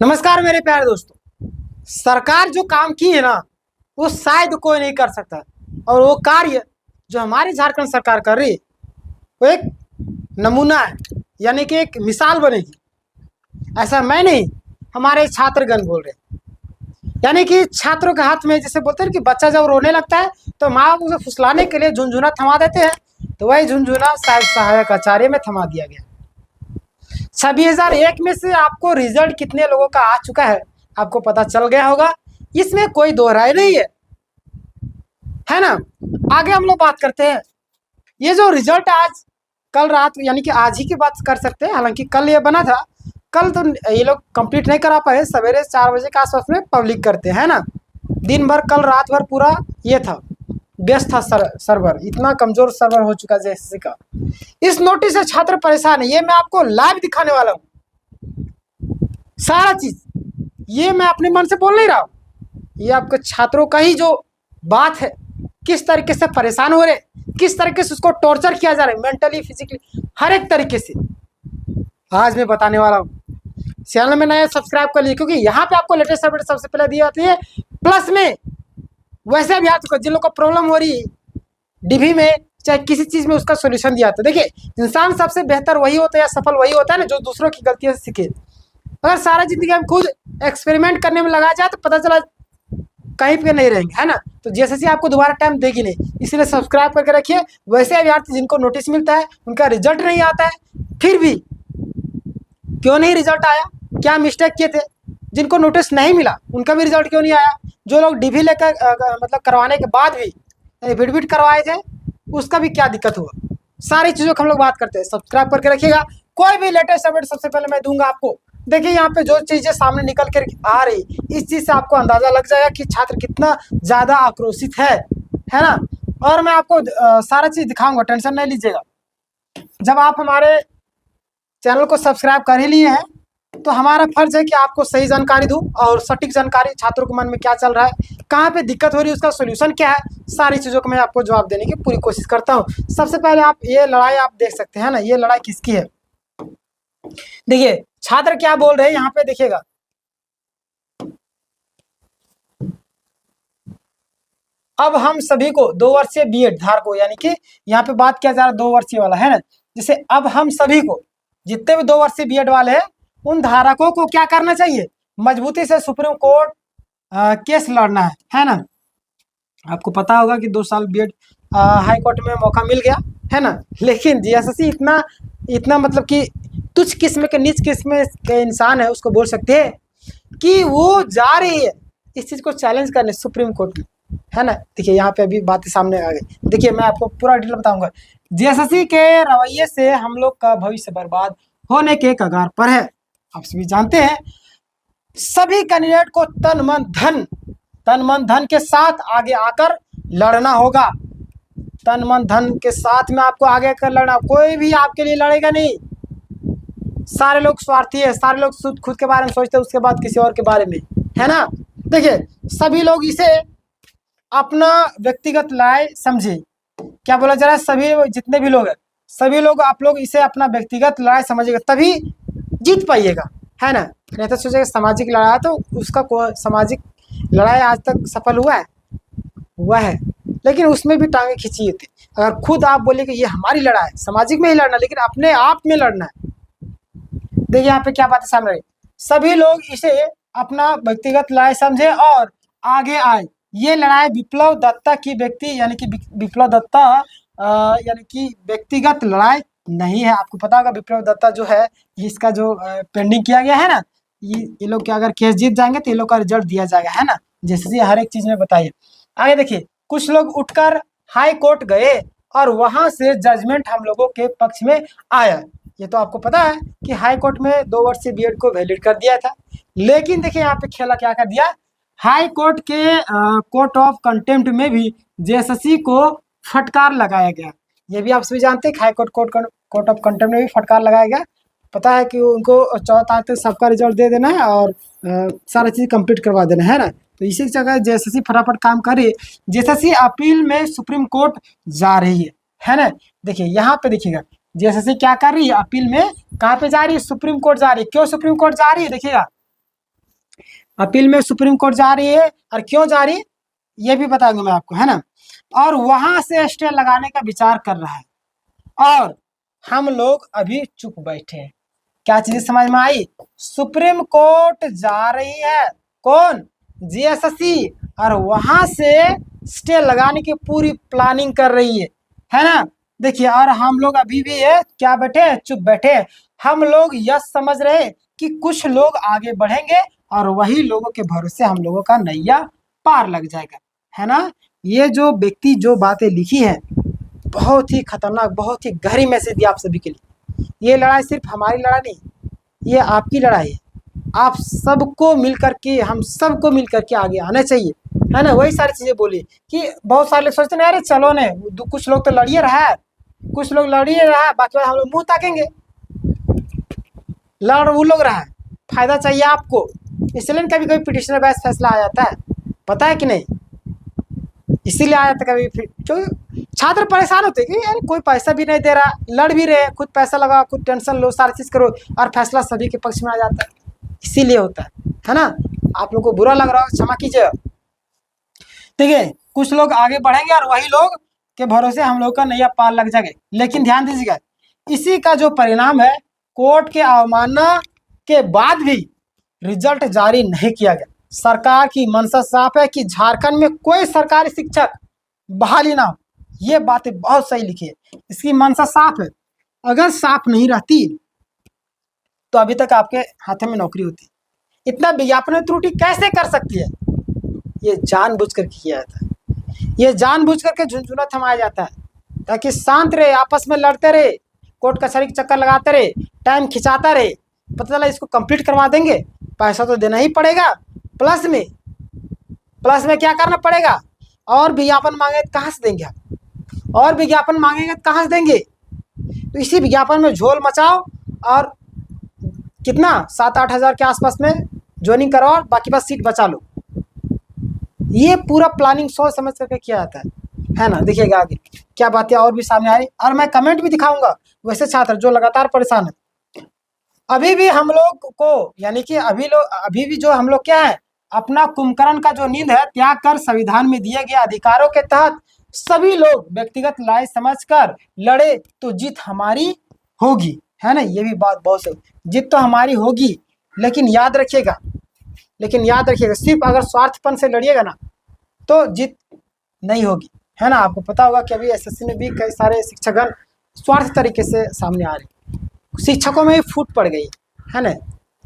नमस्कार मेरे प्यारे दोस्तों। सरकार जो काम की है ना, वो शायद कोई नहीं कर सकता। और वो कार्य जो हमारी झारखंड सरकार कर रही है, वो एक नमूना है, यानी कि एक मिसाल बनेगी। ऐसा मैं नहीं, हमारे छात्रगण बोल रहे हैं। यानी कि छात्रों के हाथ में, जैसे बोलते हैं कि बच्चा जब रोने लगता है तो माँ बाप उसे फुसलाने के लिए झुनझुना थमा देते हैं, तो वही झुनझुना शायद सहायक आचार्य में थमा दिया गया। 2001 में से आपको रिजल्ट कितने लोगों का आ चुका है आपको पता चल गया होगा, इसमें कोई दो राय नहीं है ना। आगे हम लोग बात करते हैं। ये जो रिजल्ट आज कल रात, यानी कि आज ही की बात कर सकते हैं, हालांकि कल ये बना था, कल तो ये लोग कंप्लीट नहीं करा पाए। सवेरे 4 बजे के आसपास में पब्लिक करते हैं ना। दिन भर कल रात भर पूरा ये था, व्यस्त था सर्वर, इतना कमजोर सर्वर हो चुका जैसे का। इस नोटिस से छात्र परेशान है, ये मैं आपको लाइव दिखाने वाला हूँ। सारा चीज ये मैं अपने मन से बोल नहीं रहा हूँ, ये आपके छात्रों का ही जो बात है, किस तरीके से परेशान हो रहे, किस तरीके से उसको टॉर्चर किया जा रहा है, मेंटली फिजिकली हर एक तरीके से आज मैं बताने वाला हूँ। चैनल में नया सब्सक्राइब कर लीजिए, क्योंकि यहाँ पे आपको लेटेस्ट अपडेट सबसे पहले दी जाती है। प्लस में वैसे भी आपको जिन लोगों को प्रॉब्लम हो रही है डीवी में, चाहे किसी चीज में, उसका सोल्यूशन दिया जाता है। देखिए, इंसान सबसे बेहतर वही होता है या सफल वही होता है ना, जो दूसरों की गलतियों से सीखे। अगर सारा जिंदगी हम खुद एक्सपेरिमेंट करने में लगा जाए तो पता चला कहीं पे नहीं रहेंगे, है ना। तो जैसे आपको दोबारा टाइम देगी नहीं, इसलिए सब्सक्राइब करके रखिए। वैसे अभ्यर्थी जिनको नोटिस मिलता है, उनका रिजल्ट नहीं आता है, फिर भी क्यों नहीं रिजल्ट आया, क्या मिस्टेक किए थे, जिनको नोटिस नहीं मिला उनका भी रिजल्ट क्यों नहीं आया, जो लोग डीवी लेकर मतलब करवाने के बाद भी फिट करवाए थे उसका भी क्या दिक्कत हुआ, सारी चीज़ों की हम लोग बात करते हैं। सब्सक्राइब करके रखिएगा, कोई भी लेटेस्ट अपडेट सबसे पहले मैं दूंगा आपको। देखिए यहाँ पे जो चीज़ें सामने निकल कर आ रही, इस चीज़ से आपको अंदाजा लग जाएगा कि छात्र कितना ज़्यादा आक्रोशित है ना। और मैं आपको सारा चीज़ दिखाऊंगा, टेंशन नहीं लीजिएगा। जब आप हमारे चैनल को सब्सक्राइब कर ही लिए हैं तो हमारा फर्ज है कि आपको सही जानकारी दूं और सटीक जानकारी, छात्रों के मन में क्या चल रहा है, कहाँ पे दिक्कत हो रही है, उसका सोल्यूशन क्या है, सारी चीज़ों को मैं आपको जवाब देने की पूरी कोशिश करता हूँ। सबसे पहले आप ये लड़ाई आप देख सकते हैं ना, ये लड़ाई किसकी है। देखिए छात्र क्या बोल रहे हैं यहाँ पे, देखिएगा। अब हम सभी को 2 वर्षीय बीएड धारकों, यानी कि यहाँ पे बात किया जा रहा है 2 वर्षीय वाला, है ना। जैसे अब हम सभी को, जितने भी 2 वर्षीय बीएड वाले हैं, उन धारकों को क्या करना चाहिए, मजबूती से सुप्रीम कोर्ट केस लड़ना है ना। आपको पता होगा कि 2 साल बीएड हाई कोर्ट में मौका मिल गया, है ना। लेकिन जीएसएससी इतना मतलब कि तुच्छ किस्म के, नीच किस्म के इंसान है, उसको बोल सकते हैं कि वो जा रही है इस चीज़ को चैलेंज करने सुप्रीम कोर्ट में, है ना। देखिए यहाँ पे अभी बातें सामने आ गई। देखिए मैं आपको पूरा डिटेल बताऊंगा। जीएसएससी के रवैये से हम लोग का भविष्य बर्बाद होने के कगार पर है। आप सभी जानते हैं, सभी कैंडिडेट को तन मन धन के साथ आगे आकर लड़ना होगा। तन मन धन के साथ में आपको आगे आकर लड़ना, कोई भी आपके लिए लड़ेगा नहीं। सारे लोग स्वार्थी है, सारे लोग खुद के बारे में सोचते हैं, उसके बाद किसी और के बारे में, है ना। देखिए सभी लोग इसे अपना व्यक्तिगत लड़ाई समझे। क्या बोला जा रहा है, सभी जितने भी लोग हैं, सभी लोग, आप लोग इसे अपना व्यक्तिगत लड़ाई समझिएगा, तभी जीत पाइएगा, है ना। नहीं तो सोचेगा सामाजिक लड़ाई, तो उसका सामाजिक लड़ाई आज तक सफल हुआ है, लेकिन उसमें भी टांगे खींची थी। अगर खुद आप बोले कि ये हमारी लड़ाई है, सामाजिक में ही लड़ना, लेकिन अपने आप में लड़ना है। देखिए यहाँ पे क्या बात है सामने रही, सभी लोग इसे अपना व्यक्तिगत लड़ाई समझे और आगे आए। ये लड़ाई विप्लव दत्ता की यानी कि विप्लव दत्ता यानी कि व्यक्तिगत लड़ाई नहीं है। आपको पता होगा विप्लव दत्ता जो है, इसका जो पेंडिंग किया गया है ना, ये लोग क्या, अगर केस जीत जाएंगे तो ये लोग का रिजल्ट दिया जाएगा, है ना। जैसे हर एक चीज में बताइए। आगे देखिए, कुछ लोग उठकर हाई कोर्ट गए और वहां से जजमेंट हम लोगों के पक्ष में आया। ये तो आपको पता है कि हाई कोर्ट में 2 वर्षीय बीएड को वैलिड कर दिया था। लेकिन देखिए यहाँ पे खेला क्या कर दिया, हाई कोर्ट के कोर्ट ऑफ कंटेम्प्ट में भी जेएसएससी को फटकार लगाया गया। ये भी आप सभी जानते हैं, हाई कोर्ट ऑफ कंटेम्प्ट में भी फटकार लगाया गया। पता है कि उनको 14 तारीख तक सबका रिजल्ट दे देना है और सारा चीज़ कंप्लीट करवा देना है ना। तो इसी जगह जेएसएससी फटाफट काम कर रही है। जेएसएससी अपील में सुप्रीम कोर्ट जा रही है ना। देखिए यहाँ पे देखिएगा, जेएसएससी क्या कर रही है, अपील में कहाँ पे जा रही है, सुप्रीम कोर्ट जा रही है। क्यों सुप्रीम कोर्ट जा रही है, देखिएगा अपील में सुप्रीम कोर्ट जा रही है, और क्यों जा रही है ये भी बताऊंगा मैं आपको, है ना। और वहां से स्टे लगाने का विचार कर रहा है, और हम लोग अभी चुप बैठे हैं। क्या चीज समझ में आई? सुप्रीम कोर्ट जा रही है, कौन? जीएसएससी, और वहां से स्टे लगाने की पूरी प्लानिंग कर रही है ना। देखिए, और हम लोग अभी भी है क्या बैठे, चुप बैठे। हम लोग यह समझ रहे कि कुछ लोग आगे बढ़ेंगे और वही लोगों के भरोसे हम लोगों का नैया पार लग जाएगा, है ना। ये जो व्यक्ति जो बातें लिखी है बहुत ही खतरनाक, बहुत ही गहरी मैसेज दी आप सभी के लिए। ये लड़ाई सिर्फ हमारी लड़ाई नहीं, ये आपकी लड़ाई है। आप सबको मिल करके, हम सबको मिल करके आगे आना चाहिए, है ना। वही सारी चीजें बोली कि बहुत सारे लोग सोचते हैं अरे चलो ने, कुछ लोग तो लड़िए रहा है, कुछ लोग लड़िए रहा है, बाकी हम लोग मुंह ताकेंगे। लड़ वो लोग रहा है, फायदा चाहिए आपको, इसलिए कभी कभी पिटिशनर बहस फैसला आ जाता है, पता है कि नहीं। इसीलिए आ जाता है कभी, फिर क्योंकि छात्र परेशान होते हैं कि यार कोई पैसा भी नहीं दे रहा, लड़ भी रहे, खुद पैसा लगाओ, खुद टेंशन लो, सारी चीज करो, और फैसला सभी के पक्ष में आ जाता है, इसीलिए होता है ना। आप लोग को बुरा लग रहा हो, क्षमा कीजिए। ठीक है, कुछ लोग आगे बढ़ेंगे और वही लोग के भरोसे हम लोग का नैया पार लग जाएगा। लेकिन ध्यान दीजिएगा, इसी का जो परिणाम है, कोर्ट के अवमानना के बाद भी रिजल्ट जारी नहीं किया गया। सरकार की मंशा साफ है कि झारखंड में कोई सरकारी शिक्षक बहाली ना हो। ये बातें बहुत सही लिखी है, इसकी मंशा साफ है। अगर साफ नहीं रहती तो अभी तक आपके हाथों में नौकरी होती। इतना विज्ञापन में त्रुटि कैसे कर सकती है? ये जानबूझकर किया जाता है, ये जानबूझ करके झुनझुना थमाया जाता है ताकि शांत रहे, आपस में लड़ते रहे, कोर्ट कचहरी के चक्कर लगाते रहे, टाइम खिंचाता रहे। पता चला इसको कंप्लीट करवा देंगे, पैसा तो देना ही पड़ेगा, प्लस में क्या करना पड़ेगा, और विज्ञापन मांगे तो कहाँ से देंगे आप, और विज्ञापन मांगेंगे तो कहाँ से देंगे। तो इसी विज्ञापन में झोल मचाओ, और कितना 7-8 हज़ार के आसपास में ज्वाइनिंग करवाओ, बाकी बस सीट बचा लो। ये पूरा प्लानिंग सोच समझ करके किया जाता है ना। देखिएगा आगे क्या बातें और भी सामने आ रही, और मैं कमेंट भी दिखाऊंगा वैसे छात्र जो लगातार परेशान है। अभी भी हम लोग को, यानी कि अभी भी जो हम लोग क्या है, अपना कुंभकर्ण का जो नींद है त्याग कर संविधान में दिए गए अधिकारों के तहत सभी लोग व्यक्तिगत लाए समझकर लड़े तो जीत हमारी होगी, है ना। ये भी बात बहुत सही, जीत तो हमारी होगी, लेकिन याद रखिएगा, सिर्फ अगर स्वार्थपन से लड़िएगा ना तो जीत नहीं होगी, है ना। आपको पता होगा कि अभी एसएससी में भी कई सारे शिक्षकगण स्वार्थ तरीके से सामने आ रहे, शिक्षकों में ही फूट पड़ गई, है ना,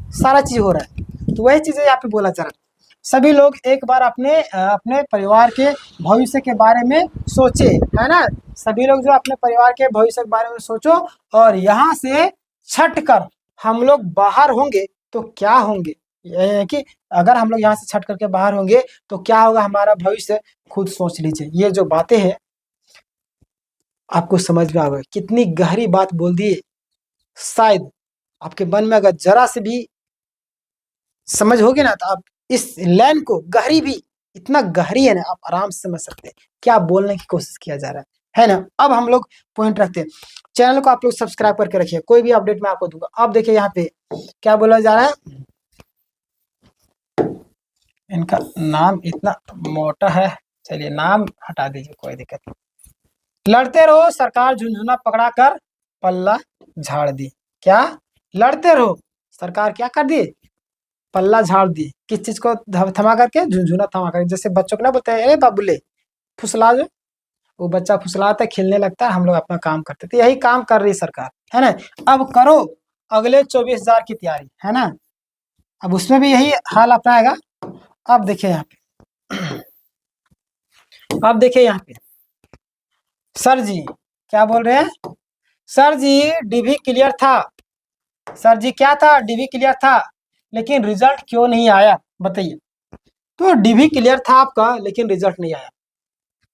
सारा चीज हो रहा है। तो वही चीजें यहाँ पे बोला जा रहा है। सभी लोग एक बार अपने परिवार के भविष्य के बारे में सोचे, है ना। सभी लोग जो अपने परिवार के भविष्य के बारे में सोचो, और यहाँ से छट कर हम लोग बाहर होंगे तो क्या होंगे, कि अगर हम लोग यहाँ से छट करके बाहर होंगे तो क्या होगा हमारा भविष्य, खुद सोच लीजिए। ये जो बातें हैं आपको समझ में आ गई, कितनी गहरी बात बोल दी है। शायद आपके मन में अगर जरा से भी समझ होगी ना, तो आप इस लाइन को, गहरी भी इतना गहरी है ना, आप आराम से समझ सकते हैं क्या बोलने की कोशिश किया जा रहा है ना। अब हम लोग पॉइंट रखते हैं। चैनल को आप लोग सब्सक्राइब करके रखिए, कोई भी अपडेट मैं आपको दूंगा। अब देखिए यहाँ पे क्या बोला जा रहा है, इनका नाम इतना मोटा है, चलिए नाम हटा दीजिए, कोई दिक्कत नहीं। लड़ते रहो, सरकार झुनझुना पकड़ा कर पल्ला झाड़ दी। क्या? लड़ते रहो, सरकार क्या कर दी, पल्ला झाड़ दी। किस चीज को थमा करके, झुनझुना थमा करके। जैसे बच्चों को ना बोलते हैं अरे बाबूले फुसला जो, वो बच्चा फुसलाता है, खेलने लगता है, हम लोग अपना काम करते। तो यही काम कर रही सरकार, है ना। अब करो अगले 24,000 की तैयारी, है ना। अब उसमें भी यही हाल अपनाएगा। अब देखिए यहाँ पे, अब देखिए यहाँ पे सर जी क्या बोल रहे हैं, सर जी डीवी क्लियर था, सर जी क्या था, डीवी क्लियर था, लेकिन रिजल्ट क्यों नहीं आया बताइए। तो डीवी क्लियर था आपका, लेकिन रिजल्ट नहीं आया।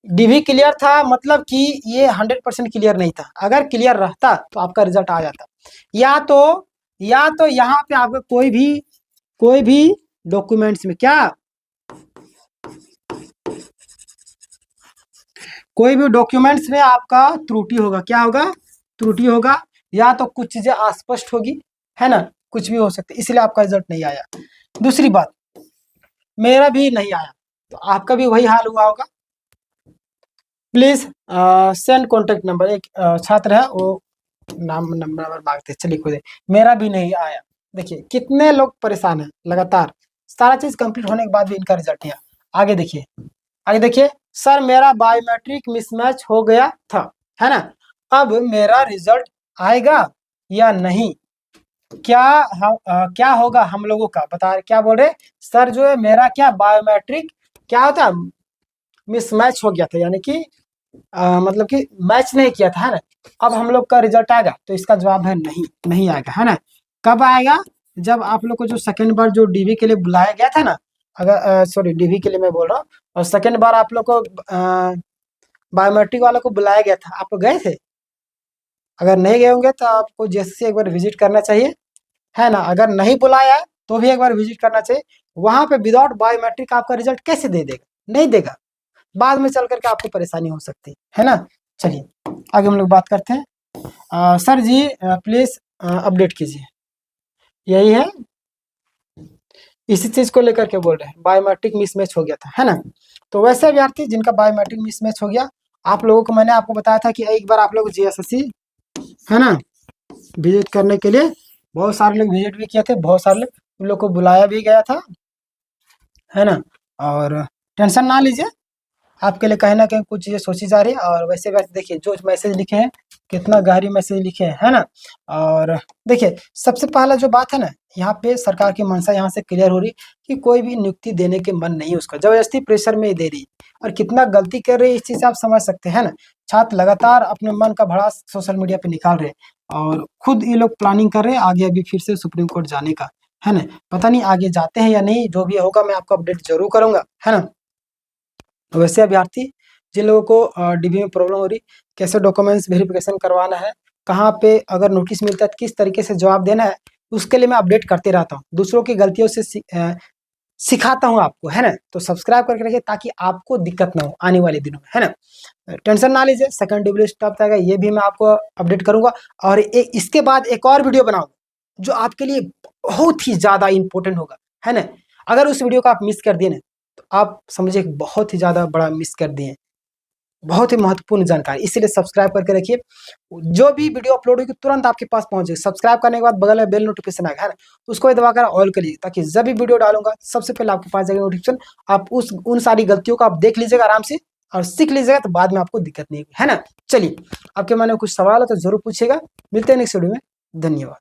डीवी क्लियर था मतलब कि ये 100% क्लियर नहीं था। अगर क्लियर रहता तो आपका रिजल्ट आ जाता। या तो यहाँ पे आपका कोई भी डॉक्यूमेंट्स में क्या, कोई भी डॉक्यूमेंट्स में आपका त्रुटि होगा। क्या होगा? त्रुटि होगा, या तो कुछ चीजें अस्पष्ट होगी, है ना, कुछ भी हो सकती है, इसलिए आपका रिजल्ट नहीं आया। दूसरी बात, मेरा भी नहीं आया, तो आपका भी वही हाल हुआ होगा। Please send contact number. एक छात्र है वो नाम नंबर मांगते, चलिए कोई मेरा भी नहीं आया। देखिए कितने लोग परेशान हैं, लगातार सारा चीज कंप्लीट होने के बाद भी इनका रिजल्ट नहीं आया। आगे देखिए, आगे देखिए, सर मेरा बायोमेट्रिक मिसमैच हो गया था, है ना। अब मेरा रिजल्ट आएगा या नहीं, क्या क्या होगा हम लोगों का, बता क्या बोल रहे सर, जो है मेरा क्या बायोमेट्रिक क्या होता, मिसमैच हो गया था, यानी कि मतलब कि मैच नहीं किया था, है ना। अब हम लोग का रिजल्ट आएगा, तो इसका जवाब है नहीं, नहीं आएगा, है ना। कब आएगा, जब आप लोग को जो सेकंड बार जो डीवी के लिए बुलाया गया था ना, अगर सॉरी डीवी के लिए मैं बोल रहा हूँ, और सेकंड बार आप लोग को बायोमेट्रिक वालों को बुलाया गया था, आप गए थे। अगर नहीं गए होंगे तो आपको जैसे एक बार विजिट करना चाहिए, है ना। अगर नहीं बुलाया है तो भी एक बार विजिट करना चाहिए। वहां पे विदाउट बायोमेट्रिक आपका रिजल्ट कैसे दे देगा, नहीं देगा, बाद में चल करके आपको परेशानी हो सकती है ना। चलिए आगे हम लोग बात करते हैं। सर जी प्लीज अपडेट कीजिए, यही है, इसी चीज को लेकर के बोल रहे हैं, बायोमेट्रिक मिसमैच हो गया था, है ना। तो वैसे अभ्यर्थी जिनका बायोमेट्रिक मिसमैच हो गया, आप लोगों को मैंने आपको बताया था कि एक बार आप लोग जीएसएससी, है ना, विजिट करने के लिए बहुत सारे लोग विजिट भी किए थे, बहुत सारे लोग उन लोग को बुलाया भी गया था, है ना। और टेंशन ना लीजिए, आपके लिए कहीं ना कहीं कुछ चीजें सोची जा रही है। और वैसे वैसे देखिए जो मैसेज लिखे हैं, कितना गहरी मैसेज लिखे हैं, है ना। और देखिए सबसे पहला जो बात है ना, यहाँ पे सरकार की मंशा यहाँ से क्लियर हो रही कि कोई भी नियुक्ति देने के मन नहीं, उसका जबरदस्ती प्रेशर में दे रही, और कितना गलती कर रही है इस चीज से आप समझ सकते हैं ना। छात्र लगातार अपने मन का भड़ास सोशल मीडिया पे निकाल रहे हैं, और खुद ये लोग प्लानिंग कर रहे हैं आगे अभी फिर से सुप्रीम कोर्ट जाने का, है ना। पता नहीं आगे जाते हैं या नहीं, जो भी होगा मैं आपको अपडेट जरूर करूंगा, है ना। वैसे अभ्यर्थी जिन लोगों को डीबी में प्रॉब्लम हो रही, कैसे डॉक्यूमेंट्स वेरिफिकेशन करवाना है, कहाँ पे अगर नोटिस मिलता है तो किस तरीके से जवाब देना है, उसके लिए मैं अपडेट करते रहता हूँ, दूसरों की गलतियों से सिखाता हूँ आपको, है ना। तो सब्सक्राइब करके रखिए ताकि आपको दिक्कत ना हो आने वाले दिनों में, है ना। टेंशन ना लीजिए, सेकंड डब्ल्यू स्टॉप आएगा ये भी मैं आपको अपडेट करूंगा। और इसके बाद एक और वीडियो बनाऊंगा जो आपके लिए बहुत ही ज्यादा इंपॉर्टेंट होगा, है ना। अगर उस वीडियो को आप मिस कर दिए ना, तो आप समझिए बहुत ही ज्यादा बड़ा मिस कर दिए, बहुत ही महत्वपूर्ण जानकारी, इसीलिए सब्सक्राइब करके रखिए। जो भी वीडियो अपलोड होगी तुरंत आपके पास पहुंचे। सब्सक्राइब करने के बाद बगल में बेल नोटिफिकेशन आएगा, है ना, उसको भी दबाकर ऑल करिए ताकि जब भी वीडियो डालूंगा सबसे पहले आपके पास जाएगा नोटिफिकेशन। आप उन सारी गलतियों को आप देख लीजिएगा आराम से और सीख लीजिएगा, तो बाद में आपको दिक्कत नहीं होगी, है ना। चलिए आपके मन में कुछ सवाल है तो जरूर पूछिएगा, मिलते हैं नेक्स्ट वीडियो में, धन्यवाद।